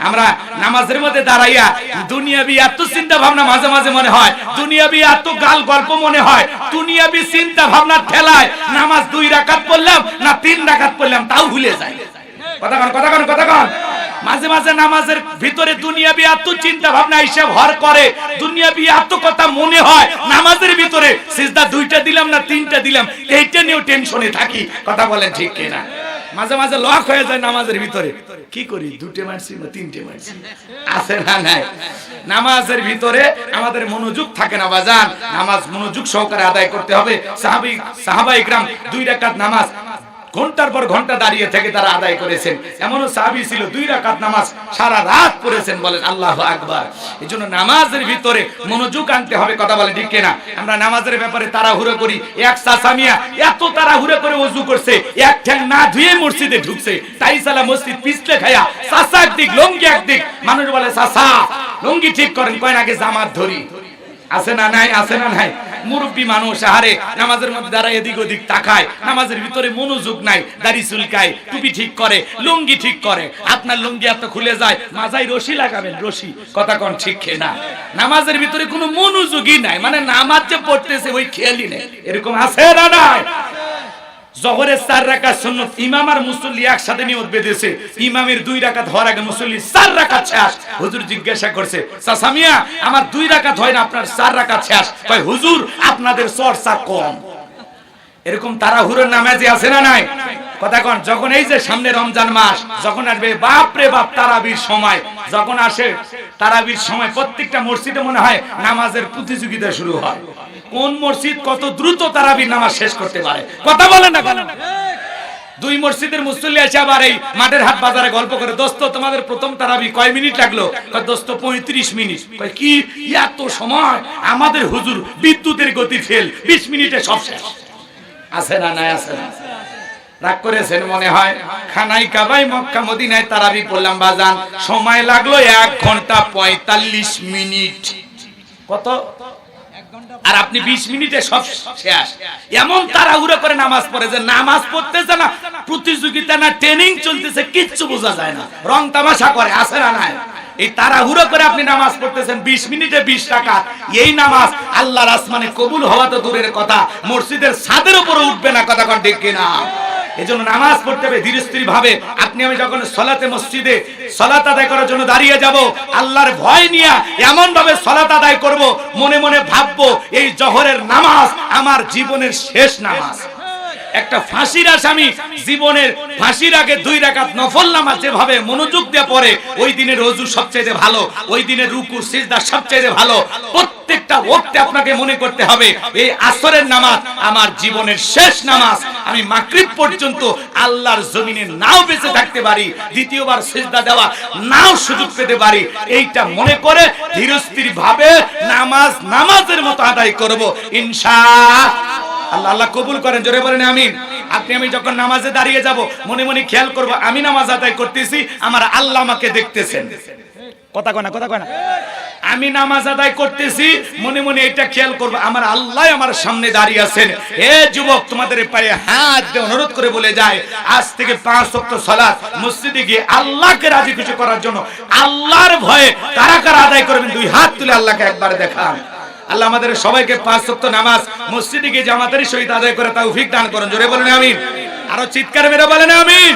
আমরা নামাজের মধ্যে দাঁড়াইয়া দুনিয়াবি এত চিন্তা ভাবনা মাঝে মাঝে মনে হয়, দুনিয়াবি এত গাল গল্প মনে হয়, দুনিয়াবি চিন্তা ভাবনা ঠেলায় নামাজ 2 রাকাত পড়লাম না 3 রাকাত পড়লাম তাও ভুলে যায়। কথা কন। মাঝে মাঝে নামাজের ভিতরে দুনিয়াবি এত চিন্তা ভাবনা হিসাব হর করে, দুনিয়াবি এত কথা মনে হয়, নামাজের ভিতরে সিজদা 2টা দিলাম না 3টা দিলাম এইটা নিয়েও টেনশনে থাকি। কথা বলেন ঠিক কিনা? মাঝে মাঝে লক হয়ে যায় নামাজের ভিতরে, কি করি 2টে মারছি না 3টে মারছি, আছে না নাই? নামাজের ভিতরে আমাদের মনোযোগ থাকে না বাজান, নামাজ মনোযোগ সহকারে আদায় করতে হবে। সাহাবা ইকরাম 2 রাকাত নামাজ ঘন্টার পর ঘন্টা দাঁড়িয়ে থেকে তারা আদায় করেছেন। এমনও সাহাবী ছিল 2 রাকাত নামাজ সারা রাত পড়েছেন। বলেন আল্লাহু আকবার। এজন্য নামাজের ভিতরে মনোযোগ আনতে হবে। কথা বলে ঠিক কিনা? আমরা নামাজের ব্যাপারে তাড়াহুড়ো করি। এক চাচামিয়া এত তাড়াহুড়ো করে ওযু করছে, এক ঠ্যাং না ধুয়ে মসজিদে ঢুকছে, তাই সালা মসজিদ পিছলে খায়া চাচা একদিক লঙ্গি একদিক। মানুষ বলে চাচা লঙ্গি ঠিক করেন, কয় নাকি জামাত ধরি। আছে না নাই? আছে না নাই? মুরব্বী মানুষ আহারে নামাজের মধ্যে দাঁড়ায় এদিক ওদিক তাকায়, নামাজের ভিতরে মনোযোগ নাই, দাড়ি চুলকায়, টুপি ঠিক করে, লুঙ্গি ঠিক করে। আপনার লুঙ্গি এত খুলে যায়, মাজায় রশি লাগাবেন, রশি। কথা কোন ঠিক না? নামাজের ভিতরে কোনো মনোযোগই নাই, মানে নামাজ যে পড়তেছে ওই খেয়ালই নেই। এরকম আছে না নাই? জোহরের 4 রাকাত সুন্নাত, ইমাম আর মুসল্লি একসাথে নিয়ত বেঁধেছে, ইমামের 2 রাকাত হওয়ার আগে মুসল্লি 4 রাকাত শেষ। হুজুর জিজ্ঞাসা করছে, চাচা মিয়া আমার 2 রাকাত হয় না, আপনার 4 রাকাত শেষ। কয় হুজুর আপনাদের চর্চা কম। এরকম তাড়াহুড়োর নামাজি আছে না নাই? কথা কোন? যখন এই যে সামনে রমজান মাস যখন আসবে, বাপ রে বাপ, তারাবির সময় যখন আসে, তারাবির সময় প্রত্যেকটা মসজিদে মনে হয় নামাজের প্রতিযোগিতা শুরু হয়, কোন মসজিদ কত দ্রুত তারাবির নামাজ শেষ করতে পারে। কথা বলেন না কেন? 2 মসজিদের মুসল্লি আছে আবার এই মাঠের হাট বাজারে গল্প করে, দোস্ত তোমাদের প্রথম তারাবি কয় মিনিট লাগলো? কয় দোস্ত 35 মিনিট। কয় কি এত সময়? আমাদের হুজুর বিদ্যুতের গতি ফেল, 20 মিনিটে সব শেষ। আছে না নাই? আছে না? রাগ করেছেন মনে হয়। খানাই কাবাই মক্কা মদিনায় তারাবি পড়লাম বাজান, সময় লাগলো 1 ঘন্টা 45 মিনিট। কত? আর আপনি 20 মিনিটে সব শেষ। এমন তাড়াহুড়ো করে নামাজ পড়ে যে নামাজ পড়তেছে না, প্রতিযোগিতা না ট্রেনিং চলতেছে, কিচ্ছু বোঝা যায় না, রং তামাশা করে। আছে না নাই? এই তাড়াহুড়ো করে আপনি নামাজ পড়তেছেন 20 মিনিটে 20 রাকাত। এই নামাজ আল্লাহর আসমানে কবুল হওয়া তো দূরের কথা, মসজিদের ছাদের উপরে উঠবে না। কথা কোন ঠিক কিনা? এজন্য নামাজ পড়তে হবে ধীরস্থির ভাবে। আপনি আমি যখন সালাতে মসজিদে সালাত আদায় করার জন্য দাঁড়িয়ে যাব, আল্লাহর ভয় নিয়ে এমন ভাবে সালাত আদায় করব, মনে মনে ভাববো এই জোহরের নামাজ আমার জীবনের শেষ নামাজ। একটা ফাঁসির আসামি জীবনের ফাঁসির আগে 2 রাকাত নফল নামাজ যেভাবে মনোযোগ দিয়ে পড়ে, ওই দিনের ওযু সবচেয়ে ভালো, ওই দিনের রুকু সিজদা সবচেয়ে ভালো। প্রত্যেকটা ওয়াক্তে আপনাকে মনে করতে হবে এই আসরের নামাজ আমার জীবনের শেষ নামাজ। আমি মাগরিব পর্যন্ত আল্লাহর জমিনে নাও বেঁচে থাকতে পারি, দ্বিতীয়বার সিজদা দেওয়া নাও সুযোগ পেতে পারি। এইটা মনে করে ধীরস্থির ভাবে নামাজের মতো আদায় করব ইনশাআল্লাহ। আল্লাহ কবুল করেন, জোরে বলেন আমিন। আপনি আমি যখন নামাজে দাঁড়িয়ে যাব, মনে মনে খেয়াল করব আমি নামাজ আদায় করতেছি, আমার আল্লাহ আমাকে দেখতেছেন। কথা কয় না? কথা কয় না? আমি নামাজ আদায় করতেছি, মনে মনে এটা খেয়াল করব আমার আল্লাহ আমার সামনে দাঁড়িয়ে আছেন। হে যুবক, তোমাদের পায়ে হাত দিয়ে অনুরোধ করে বলে যায়, আজ থেকে 5 ওয়াক্ত সালাত মসজিদে গিয়ে আল্লাহকে রাজি খুশি করার জন্য আল্লাহর ভয়ে কারা কারা আদায় করবেন 2 হাত তুলে আল্লাহকে একবার দেখান। আল্লাহ আমাদের সবাইকে 5 ওয়াক্ত নামাজ মসজিদে গিয়ে জামাতের সহিত আদায় করে তৌফিক দান করুন। জোরে বলেন আমিন। আরো চিৎকার মেরে বলেন আমিন।